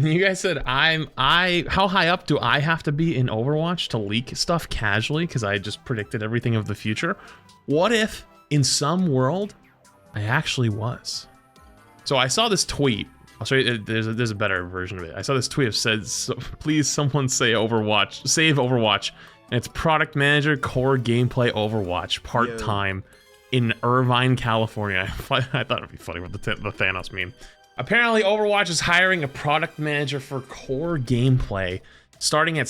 You guys said how high up do I have to be in Overwatch to leak stuff casually? Because I just predicted everything of the future. What if in some world I actually was? So I saw this tweet. I'll show you. There's a better version of it. I saw this tweet that said, "Please, someone say Overwatch, save Overwatch." And it's product manager, core gameplay, Overwatch, part-time in Irvine, California. I thought it'd be funny with the Thanos meme. Apparently, Overwatch is hiring a product manager for core gameplay, starting at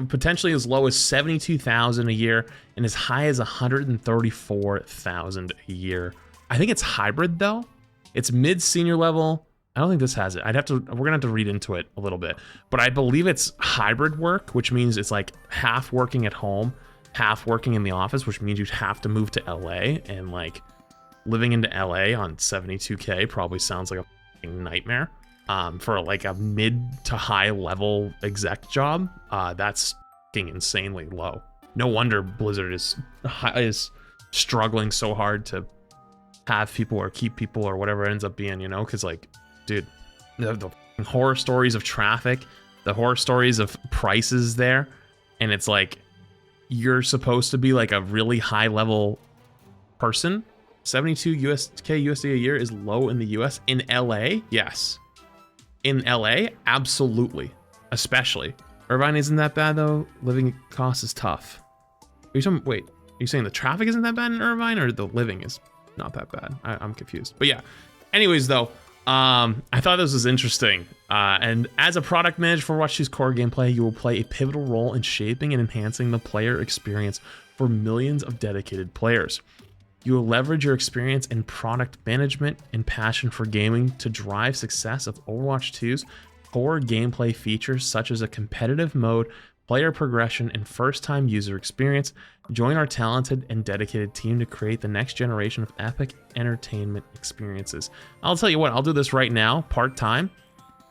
potentially as low as $72,000 a year and as high as $134,000 a year. I think it's hybrid though. It's mid-senior level. I don't think this has it. We're gonna have to read into it a little bit, but I believe it's hybrid work, which means it's like half working at home, half working in the office, which means you'd have to move to LA, and like living into LA on 72K probably sounds like a nightmare. For like a mid to high level exec job, that's insanely low. No wonder Blizzard is struggling so hard to have people or keep people or whatever it ends up being, you know, because like, dude, the horror stories of traffic, the horror stories of prices there, and it's like you're supposed to be like a really high level person. 72 USD a year is low in the US. In LA, yes. In LA, absolutely. Especially. Irvine isn't that bad though. Living cost is tough. Are you saying the traffic isn't that bad in Irvine, or the living is not that bad? I'm confused. But yeah. Anyways though, I thought this was interesting. And as a product manager for Overwatch 2's core gameplay, you will play a pivotal role in shaping and enhancing the player experience for millions of dedicated players. You will leverage your experience in product management and passion for gaming to drive success of Overwatch 2's core gameplay features such as a competitive mode, player progression, and first-time user experience. Join our talented and dedicated team to create the next generation of epic entertainment experiences. I'll tell you what, I'll do this right now, part-time,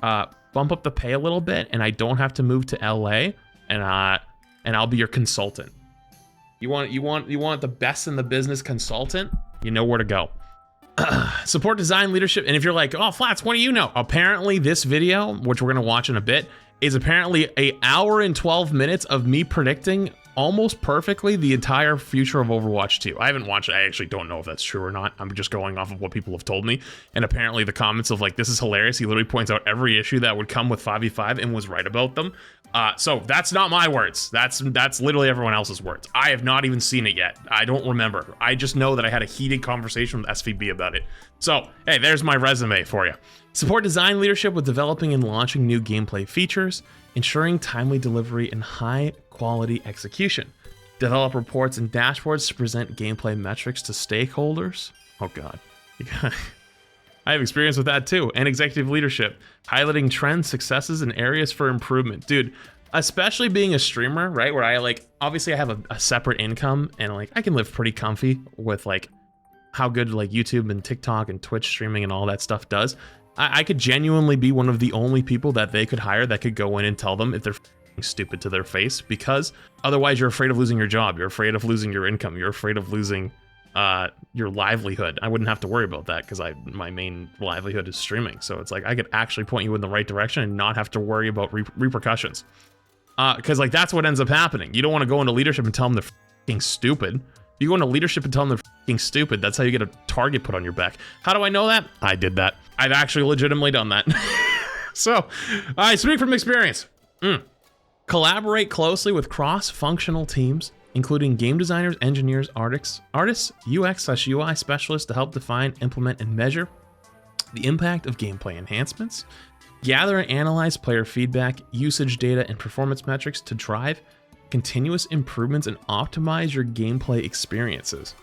bump up the pay a little bit, and I don't have to move to LA, and I'll be your consultant. You want the best in the business consultant? You know where to go. Support design leadership. And if you're like, oh, Flats, what do you know? Apparently this video, which we're gonna watch in a bit, is apparently an hour and 12 minutes of me predicting almost perfectly the entire future of Overwatch 2. I haven't watched it. I actually don't know if that's true or not. I'm just going off of what people have told me. And apparently the comments of like, this is hilarious. He literally points out every issue that would come with 5v5 and was right about them. So that's not my words. That's literally everyone else's words. I have not even seen it yet. I don't remember. I just know that I had a heated conversation with SVB about it. So, hey, there's my resume for you. Support design leadership with developing and launching new gameplay features, ensuring timely delivery and high quality execution. Develop reports and dashboards to present gameplay metrics to stakeholders. Oh God. I have experience with that too. And executive leadership, highlighting trends, successes, and areas for improvement. Dude, especially being a streamer, right? Where I like, obviously I have a separate income and like I can live pretty comfy with like how good like YouTube and TikTok and Twitch streaming and all that stuff does. I could genuinely be one of the only people that they could hire that could go in and tell them if they're stupid to their face, because otherwise you're afraid of losing your job. You're afraid of losing your income. You're afraid of losing your livelihood. I wouldn't have to worry about that because my main livelihood is streaming. So it's like I could actually point you in the right direction and not have to worry about repercussions. Because like that's what ends up happening. You don't want to go into leadership and tell them they're stupid. You go into leadership and tell them they're stupid. That's how you get a target put on your back. How do I know that? I did that. I've actually legitimately done that. So, I speak from experience. Collaborate closely with cross-functional teams, including game designers, engineers, artists, UX/UI specialists to help define, implement, and measure the impact of gameplay enhancements. Gather and analyze player feedback, usage data, and performance metrics to drive continuous improvements and optimize your gameplay experiences.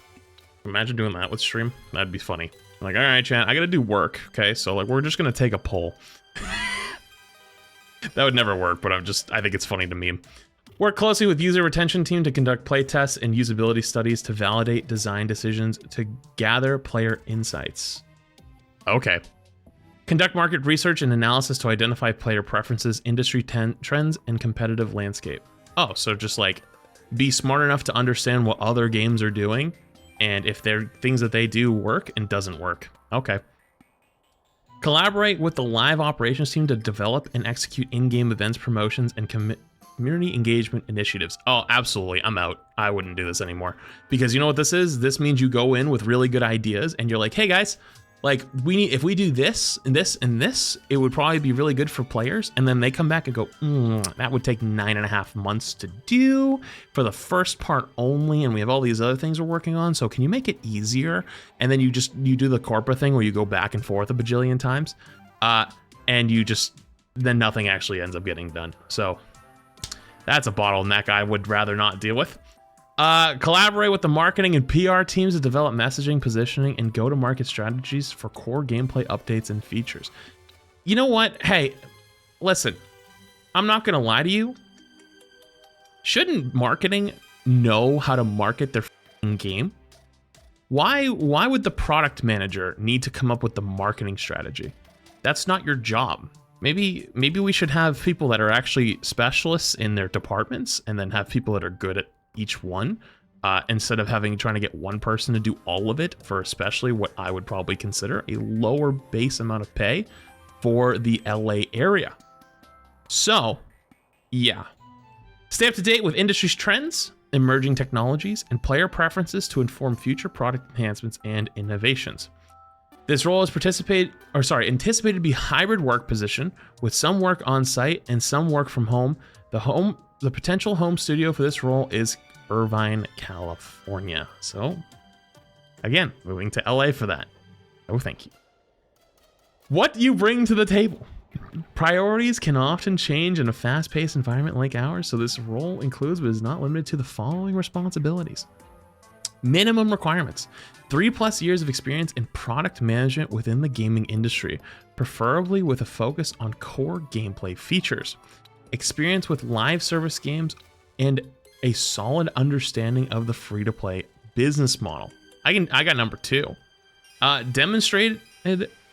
Imagine doing that with stream. That'd be funny. Like, all right, chat, I gotta do work. Okay, so like we're just gonna take a poll. That would never work, but I think it's funny to meme. Work closely with user retention team to conduct playtests and usability studies to validate design decisions to gather player insights. Okay. Conduct market research and analysis to identify player preferences, industry trends, and competitive landscape. Oh, so just like be smart enough to understand what other games are doing and if they're things that they do work and doesn't work. Okay. Collaborate with the live operations team to develop and execute in-game events, promotions, and community engagement initiatives. Oh, absolutely. I'm out. I wouldn't do this anymore. Because you know what this is? This means you go in with really good ideas and you're like, hey guys, like if we do this and this and this, it would probably be really good for players. And then they come back and go, that would take 9.5 months to do for the first part only. And we have all these other things we're working on. So can you make it easier? And then you do the corporate thing where you go back and forth a bajillion times. And then nothing actually ends up getting done. So that's a bottleneck I would rather not deal with. Collaborate with the marketing and PR teams to develop messaging, positioning, and go-to-market strategies for core gameplay updates and features. You know what? Hey, listen, I'm not going to lie to you. Shouldn't marketing know how to market their game? Why would the product manager need to come up with the marketing strategy? That's not your job. Maybe we should have people that are actually specialists in their departments and then have people that are good at each one, instead of trying to get one person to do all of it for especially what I would probably consider a lower base amount of pay for the LA area. So, yeah. Stay up to date with industry's trends, emerging technologies, and player preferences to inform future product enhancements and innovations. This role is anticipated to be hybrid work position with some work on site and some work from home. The potential home studio for this role is Irvine, California. So, again, moving to LA for that. Oh, thank you. What you bring to the table. Priorities can often change in a fast-paced environment like ours, so this role includes but is not limited to the following responsibilities. Minimum requirements. 3+ years of experience in product management within the gaming industry, preferably with a focus on core gameplay features. Experience with live service games, and a solid understanding of the free-to-play business model. I got number 2. Demonstrated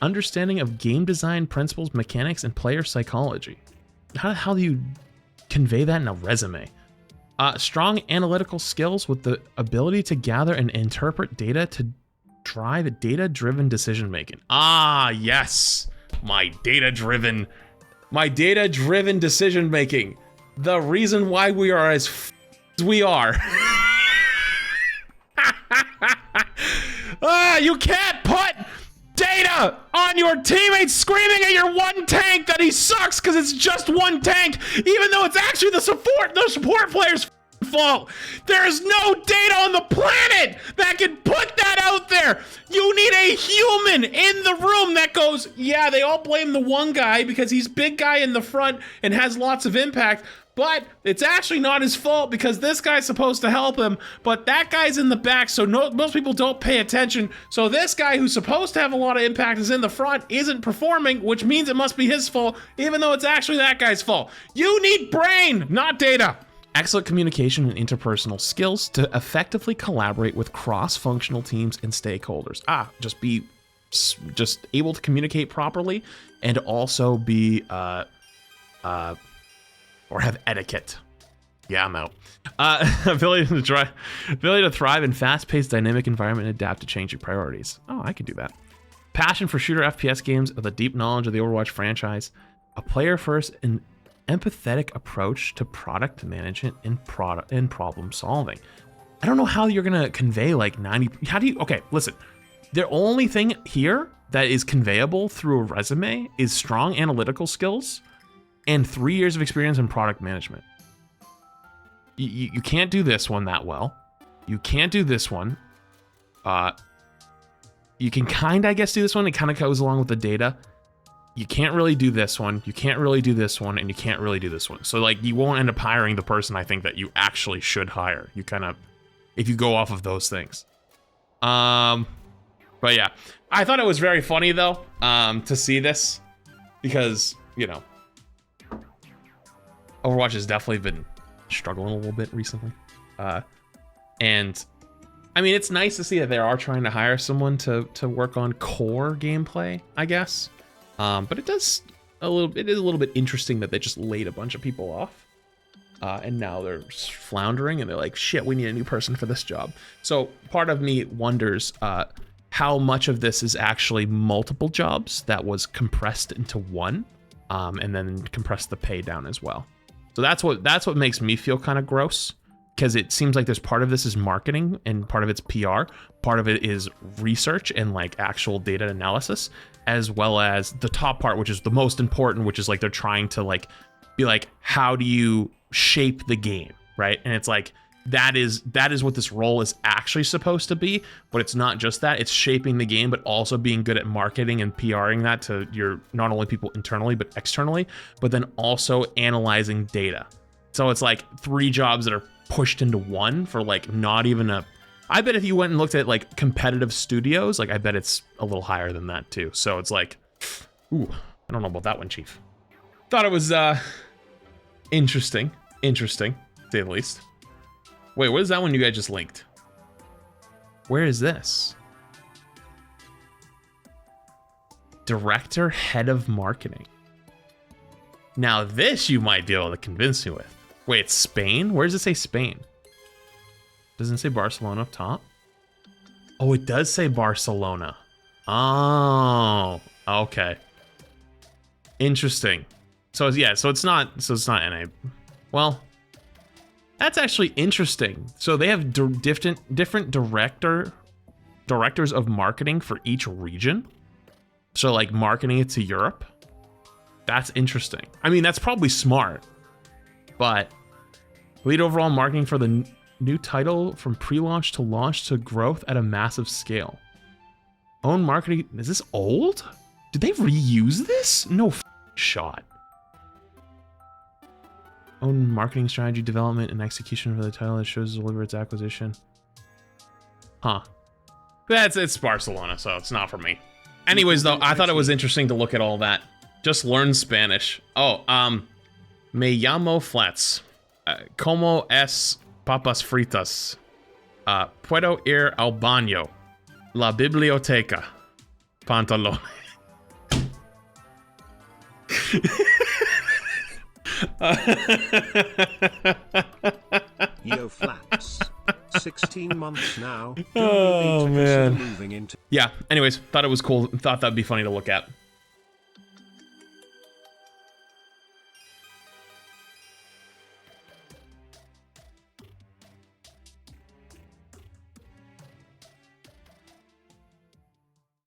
understanding of game design principles, mechanics, and player psychology. How do you convey that in a resume? Strong analytical skills with the ability to gather and interpret data to drive data-driven decision-making. Ah, yes, my data-driven decision-making. The reason why we are as we are. You can't put data on your teammates screaming at your one tank that he sucks because it's just one tank, even though it's actually the support player's fault. There is no data on the planet that can put that out there. You need a human in the room that goes, yeah, they all blame the one guy because he's big guy in the front and has lots of impact, but it's actually not his fault because this guy's supposed to help him, but that guy's in the back, so most people don't pay attention. So this guy who's supposed to have a lot of impact is in the front, isn't performing, which means it must be his fault, even though it's actually that guy's fault. You need brain, not data. Excellent communication and interpersonal skills to effectively collaborate with cross-functional teams and stakeholders. Just able to communicate properly and also be or have etiquette. Yeah, I'm out. Ability to thrive in fast-paced, dynamic environment and adapt to changing priorities. Oh, I could do that. Passion for shooter FPS games with a deep knowledge of the Overwatch franchise. A player-first and empathetic approach to product management and problem solving. I don't know how you're gonna convey like 90. How do you? Okay, listen. The only thing here that is conveyable through a resume is strong analytical skills and 3 years of experience in product management. You can't do this one that well. You can't do this one. You can I guess, do this one. It kind of goes along with the data. You can't really do this one. You can't really do this one, and you can't really do this one. So like, you won't end up hiring the person I think that you actually should hire. You kind of, if you go off of those things. But yeah, I thought it was very funny though, to see this because, you know, Overwatch has definitely been struggling a little bit recently. And I mean, it's nice to see that they are trying to hire someone to work on core gameplay, I guess. But it is a little bit interesting that they just laid a bunch of people off. And now they're floundering and they're like, shit, we need a new person for this job. So part of me wonders, how much of this is actually multiple jobs that was compressed into one, and then compressed the pay down as well. So that's what makes me feel kind of gross, because it seems like there's part of this is marketing and part of it's PR, part of it is research and like actual data analysis, as well as the top part, which is the most important, which is like they're trying to like be like, how do you shape the game, right? And it's like that is what this role is actually supposed to be, but it's not just that. It's shaping the game, but also being good at marketing and PRing that to your not only people internally but externally, but then also analyzing data. So it's like 3 jobs that are pushed into one for like not even a. I bet if you went and looked at like competitive studios, like I bet it's a little higher than that too. So it's like, ooh, I don't know about that one, Chief. Thought it was interesting, to say the least. Wait, what is that one you guys just linked? Where is this? Director, head of marketing. Now this you might be able to convince me with. Wait, it's Spain? Where does it say Spain? Doesn't it say Barcelona up top? Oh, it does say Barcelona. Oh, okay. Interesting. So yeah, so it's not NA. Well, that's actually interesting. So they have different directors of marketing for each region. So like marketing it to Europe. That's interesting. I mean, that's probably smart. But lead overall marketing for the new title from pre-launch to launch to growth at a massive scale. Own marketing. Is this old? Did they reuse this? No shot. Own marketing strategy development and execution for the title that shows deliver its acquisition. Huh. It's Barcelona, so it's not for me. Anyways, though, I thought it was interesting to look at all that. Just learn Spanish. Oh, me llamo Flats. Como es papas fritas? Puedo ir al baño. La biblioteca. Pantalón. Yo Flats. 16 months now. Oh man. Moving into yeah, anyways, thought it was cool. Thought that'd be funny to look at.